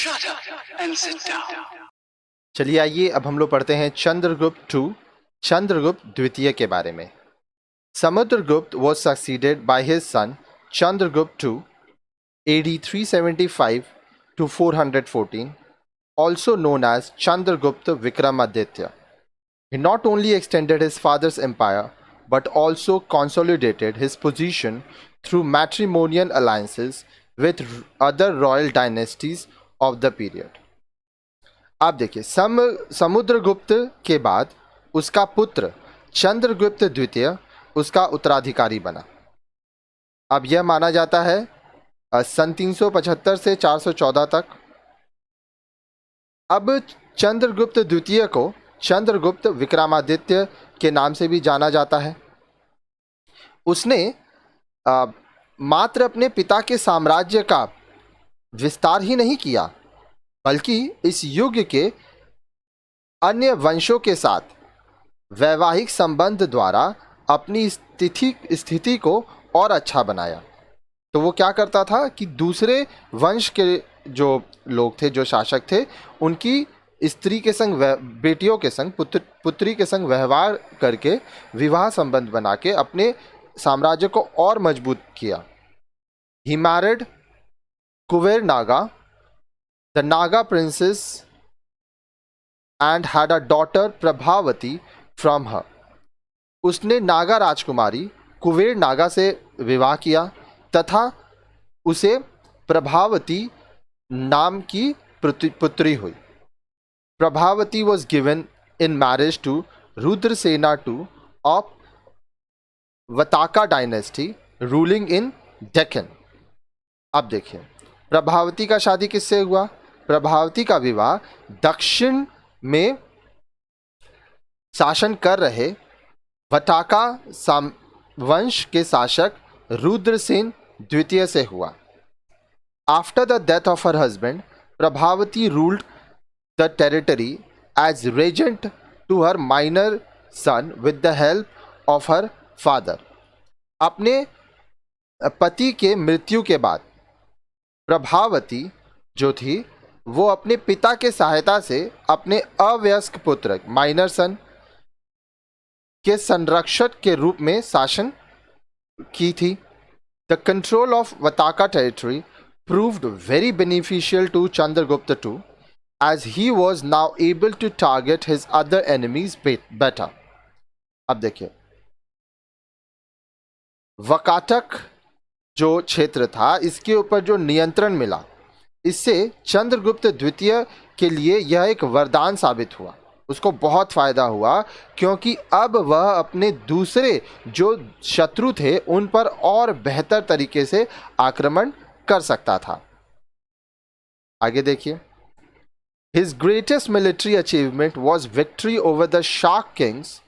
Shut up and sit down. चलिए आइए अब हम लोग पढ़ते हैं चंद्रगुप्त II, चंद्रगुप्त द्वितीय के बारे में। Samudragupta was succeeded by his son Chandragupta II, AD 375 to 414, also known as Chandragupta Vikramaditya. He not only extended his father's empire but also consolidated his position through matrimonial alliances with other royal dynasties of the period. आप देखिए, समुद्रगुप्त के बाद उसका पुत्र चंद्रगुप्त द्वितीय उसका उत्तराधिकारी बना। अब यह माना जाता है सन 375 से 414 तक। अब चंद्रगुप्त द्वितीय को चंद्रगुप्त विक्रमादित्य के नाम से भी जाना जाता है। उसने मात्र अपने पिता के साम्राज्य का विस्तार ही नहीं किया, बल्कि इस युग के अन्य वंशों के साथ वैवाहिक संबंध द्वारा अपनी स्थिति को और अच्छा बनाया। तो वो क्या करता था कि दूसरे वंश के जो लोग थे, जो शासक थे, उनकी स्त्री के संग, बेटियों के संग, पुत्री के संग व्यवहार करके विवाह संबंध बना के अपने साम्राज्य को और मजबूत किया। He married Kuver Naga, the Naga princess, and had a daughter Prabhavati from her. उसने नागा राजकुमारी कुबेर नागा से विवाह किया तथा उसे प्रभावती नाम की पुत्री हुई। Prabhavati was given in marriage to Rudrasena II of Vataka dynasty ruling in Deccan. अब देखिए, प्रभावती का शादी किससे हुआ? प्रभावती का विवाह दक्षिण में शासन कर रहे वटाका वंश के शासक रुद्रसेन द्वितीय से हुआ। After the death of her husband, Prabhavati ruled the territory as regent to her minor son with the help of her father. अपने पति के मृत्यु के बाद प्रभावती जो थी वो अपने पिता के सहायता से अपने अवयस्क पुत्र माइनर सन के संरक्षक के रूप में शासन की थी। The control of Vakataka territory proved very beneficial to Chandragupta II as he was now able to target his other enemies better. अब देखिए, वकाटक जो क्षेत्र था, इसके ऊपर जो नियंत्रण मिला, इससे चंद्रगुप्त द्वितीय के लिए यह एक वरदान साबित हुआ। उसको बहुत फायदा हुआ क्योंकि अब वह अपने दूसरे जो शत्रु थे उन पर और बेहतर तरीके से आक्रमण कर सकता था। आगे देखिए, His greatest military achievement was victory over the Shak kings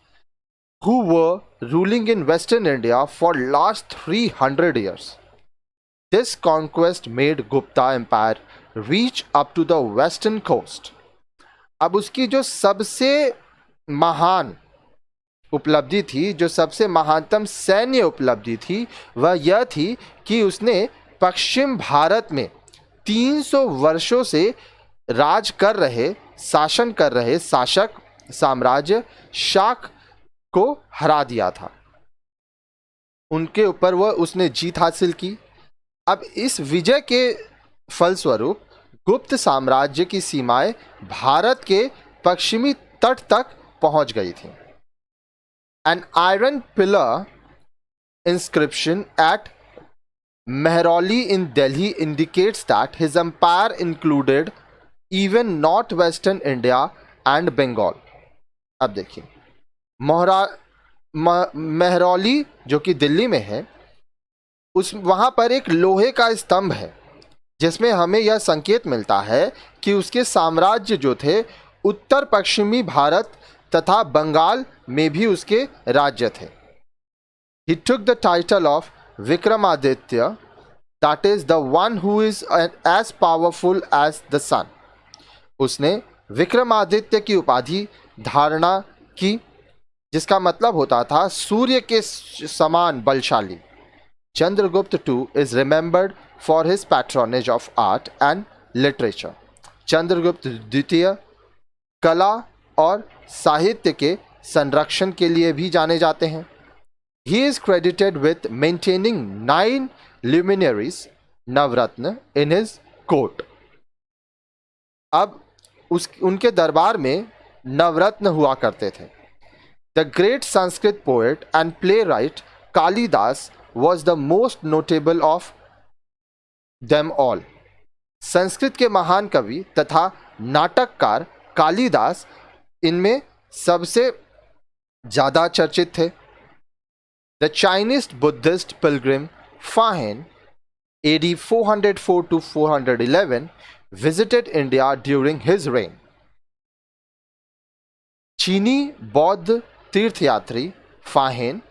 who were ruling in Western India for last 300 years. This conquest made Gupta Empire reach up to the western coast. अब उसकी जो सबसे महान उपलब्धि थी, जो सबसे महानतम सैन्य उपलब्धि थी, वह यह थी कि उसने पश्चिम भारत में 300 वर्षों से राज कर रहे, शासन कर रहे शासक साम्राज्य शाक को हरा दिया था। उनके ऊपर वह उसने जीत हासिल की। अब इस विजय के फलस्वरूप गुप्त साम्राज्य की सीमाएं भारत के पश्चिमी तट तक पहुंच गई थी। An iron pillar inscription at Mehrauli in Delhi indicates that his empire included even northwestern India and Bengal. अब देखिए, मेहरौली जो कि दिल्ली में है, उस वहाँ पर एक लोहे का स्तंभ है जिसमें हमें यह संकेत मिलता है कि उसके साम्राज्य जो थे उत्तर पश्चिमी भारत तथा बंगाल में भी उसके राज्य थे। He took the title of Vikramaditya, that is the one who is as powerful as the sun. उसने विक्रमादित्य की उपाधि धारणा की, जिसका मतलब होता था सूर्य के समान बलशाली। Chandragupta II is remembered for his patronage of art and literature. Chandragupta द्वितीय कला और साहित्य के संरक्षण के लिए भी जाने जाते हैं। He is credited with maintaining 9 luminaries Navratna in his court। अब उनके दरबार में नवरत्न हुआ करते थे। The great Sanskrit poet and playwright Kalidas was the most notable of them all। Sanskrit के महान कवि तथा नाटककार कालिदास इनमें सबसे ज्यादा चर्चित थे। The Chinese Buddhist pilgrim Fa Hien AD 404 to 411 visited India during his reign। चीनी बौद्ध तीर्थयात्री फाहेन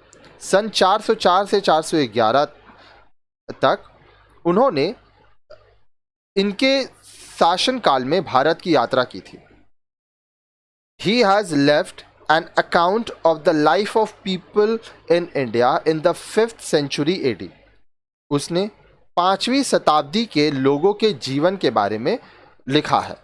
सन 404 से 411 तक उन्होंने इनके शासनकाल में भारत की यात्रा की थी। He has left an account of the life of people in India in the 5th century AD। उसने 5वीं शताब्दी के लोगों के जीवन के बारे में लिखा है।